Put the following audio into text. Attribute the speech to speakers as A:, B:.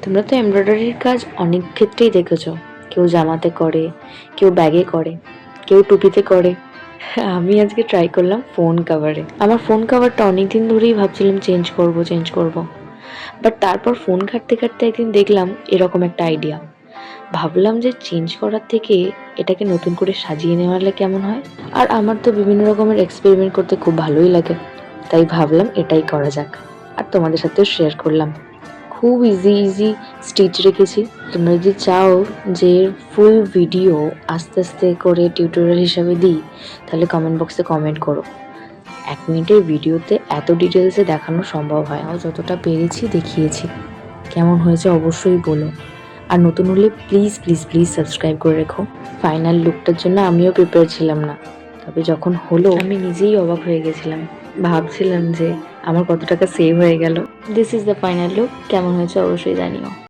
A: তোমরা তো এমব্রয়ডারির কাজ অনেক ক্ষেত্রেই দেখেছো, কেউ জামাতে করে, কেউ ব্যাগে করে, কেউ টুপিতে করে। আমি আজকে ট্রাই করলাম ফোন কাভারে। আমার ফোন কাভারটা অনেকদিন ধরেই ভাবছিলাম চেঞ্জ করব। বাট তারপর ফোন ঘাঁটতে ঘাঁটতে একদিন দেখলাম এরকম একটা আইডিয়া। ভাবলাম যে চেঞ্জ করার থেকে এটাকে নতুন করে সাজিয়ে নেওয়ালে কেমন হয়। আর আমার তো বিভিন্ন রকমের এক্সপেরিমেন্ট করতে খুব ভালোই লাগে, তাই ভাবলাম এটাই করা যাক। আর তোমাদের সাথেও শেয়ার করলাম। খুব ইজি স্টিচ রেখেছি। তোমরা যদি চাও যে ফুল ভিডিও আস্তে আস্তে করে টিউটোরিয়াল হিসাবে দিই, তাহলে কমেন্ট বক্সে কমেন্ট করো। 1 মিনিটের ভিডিওতে এত ডিটেলসে দেখানো সম্ভব হয় না, যতটা পেরেছি দেখিয়েছি। কেমন হয়েছে অবশ্যই বলো। আর নতুন হলে প্লিজ প্লিজ প্লিজ সাবস্ক্রাইব করে রেখো। ফাইনাল লুকটার জন্য আমিও প্রিপেয়ার ছিলাম না, তবে যখন হলো আমি নিজেই অবাক হয়ে গেছিলাম। ভাবছিলাম যে আমার কত টাকা সেভ হয়ে গেল। This is the final look. কেমন হয়েছে অবশ্যই জানিও।